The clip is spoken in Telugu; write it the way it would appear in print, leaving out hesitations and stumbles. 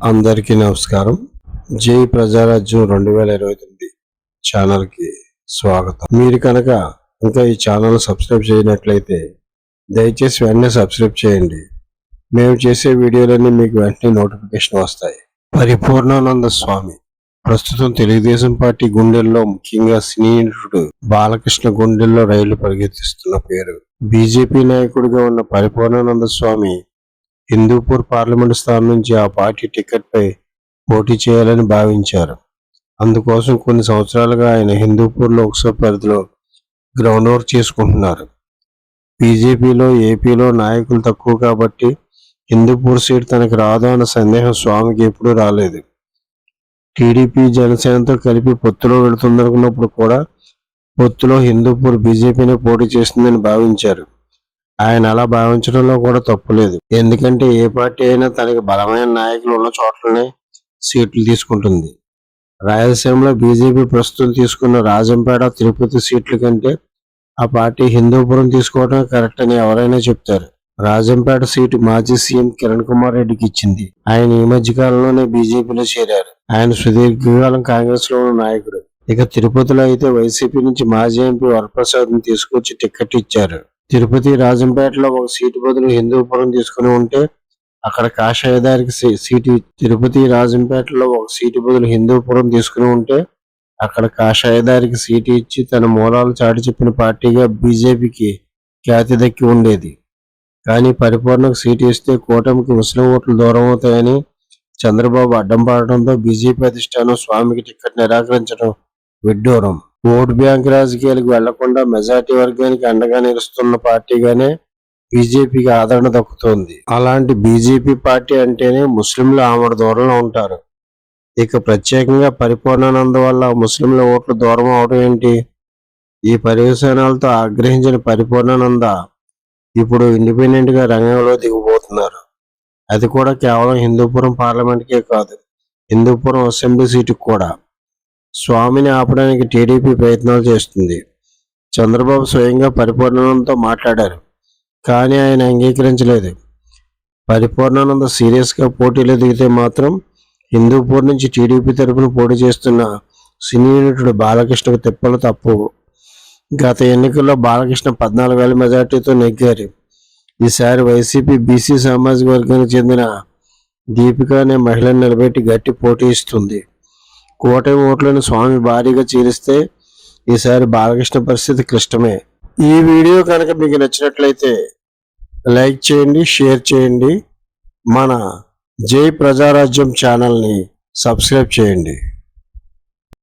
అందరికీ నమస్కారం. జై ప్రజారాజ్యం 2029 ఛానల్కి స్వాగతం. మీరు కనుక ఇంకా ఈ ఛానల్ సబ్స్క్రైబ్ చేయనట్లయితే దయచేసి వెంటనే సబ్స్క్రైబ్ చేయండి. మేము చేసే వీడియోలన్నీ మీకు వెంటనే నోటిఫికేషన్ వస్తాయి. పరిపూర్ణానంద స్వామి ప్రస్తుతం తెలుగుదేశం పార్టీ గుండెల్లో, ముఖ్యంగా సినీ నటుడు బాలకృష్ణ గుండెల్లో రైళ్లు పరిగెత్తిస్తున్న పేరు. బీజేపీ నాయకుడిగా ఉన్న పరిపూర్ణానంద స్వామి హిందూపూర్ పార్లమెంటు స్థానం నుంచి ఆ పార్టీ టికెట్ పై పోటీ చేయాలని భావించారు. అందుకోసం కొన్ని సంవత్సరాలుగా ఆయన హిందూపూర్ లోక్సభ పరిధిలో గ్రౌండ్ వర్క్ చేసుకుంటున్నారు. బీజేపీలో, ఏపీలో నాయకులు తక్కువ కాబట్టి హిందూపూర్ సీట్ తనకి రాదు అన్న సందేహం స్వామికి ఎప్పుడూ రాలేదు. టీడీపీ, జనసేనతో కలిపి పొత్తులో వెళుతుందనుకున్నప్పుడు కూడా పొత్తులో హిందూపూర్ బీజేపీనే పోటీ చేస్తుందని భావించారు. ఆయన అలా భావించడంలో కూడా తప్పులేదు. ఎందుకంటే ఏ పార్టీ అయినా తనకి బలమైన నాయకులు ఉన్న చోట్లనే సీట్లు తీసుకుంటుంది. రాయలసీమలో బీజేపీ ప్రస్తుతం తీసుకున్న రాజంపేట, తిరుపతి సీట్ల కంటే ఆ పార్టీ హిందూపురం తీసుకోవడం కరెక్ట్ అని ఎవరైనా చెప్తారు. రాజంపేట సీటు మాజీ సీఎం కిరణ్ కుమార్ రెడ్డికి ఇచ్చింది. ఆయన ఈ మధ్య కాలంలోనే బీజేపీలో చేరారు. ఆయన సుదీర్ఘకాలం కాంగ్రెస్ లో ఉన్న నాయకుడు. ఇక తిరుపతిలో అయితే వైసీపీ నుంచి మాజీ ఎంపీ వరప్రసాద్ ని తీసుకొచ్చి టికెట్ ఇచ్చారు. తిరుపతి, రాజంపేటలో ఒక సీటు బదులు హిందూపురం తీసుకుని ఉంటే అక్కడ కాషాయదారికి సీటు తిరుపతి, రాజంపేటలో ఒక సీటు బదులు హిందూపురం తీసుకుని ఉంటే అక్కడ కాషాయదారికి సీటు ఇచ్చి తన మూలాలు చాటి చెప్పిన పార్టీగా బీజేపీకి ఖ్యాతి దక్కి ఉండేది. కానీ పరిపూర్ణకు సీటు ఇస్తే కూటమికి ముస్లిం ఓట్లు దూరం అవుతాయని చంద్రబాబు అడ్డం పడటంతో బీజేపీ అధిష్టానం స్వామికి టికెట్ నిరాకరించడం విడ్డూరం. ఓటు బ్యాంక్ రాజకీయాలకు వెళ్లకుండా మెజార్టీ వర్గానికి అండగా నిలుస్తున్న పార్టీగానే బీజేపీకి ఆదరణ దక్కుతోంది. అలాంటి బీజేపీ పార్టీ అంటేనే ముస్లింలు ఆమడ దూరంలో ఉంటారు. ఇక ప్రత్యేకంగా పరిపూర్ణానంద వల్ల ముస్లింల ఓట్లు దూరం అవడం ఏంటి? ఈ పర్యవసానాలతో ఆగ్రహించిన పరిపూర్ణానంద ఇప్పుడు ఇండిపెండెంట్ గా రంగంలో దిగబోతున్నారు. అది కూడా కేవలం హిందూపురం పార్లమెంట్కే కాదు, హిందూపురం అసెంబ్లీ సీటుకు కూడా. స్వామిని ఆపడానికి టీడీపీ ప్రయత్నాలు చేస్తుంది. చంద్రబాబు స్వయంగా పరిపూర్ణానందతో మాట్లాడారు, కానీ ఆయన అంగీకరించలేదు. పరిపూర్ణానంద సీరియస్ గా పోటీలో దిగితే మాత్రం హిందూపూర్ నుంచి టీడీపీ తరఫున పోటీ చేస్తున్న సినీ నటుడు బాలకృష్ణకు తిప్పలు తప్పవు. గత ఎన్నికల్లో బాలకృష్ణ 14,000 మెజార్టీతో నెగ్గారు. ఈసారి వైసీపీ బీసీ సామాజిక వర్గానికి చెందిన దీపిక అనే మహిళను నిలబెట్టి గట్టి పోటీ ఇస్తుంది. కూటమి ఓట్లను స్వామి భారీగా చీలిస్తే ఈసారి బాలకృష్ణ పరిస్థితి క్లిష్టమే. ఈ వీడియో కనుక మీకు నచ్చినట్లయితే లైక్ చేయండి, షేర్ చేయండి. మన జై ప్రజారాజ్యం ఛానల్ని సబ్స్క్రైబ్ చేయండి.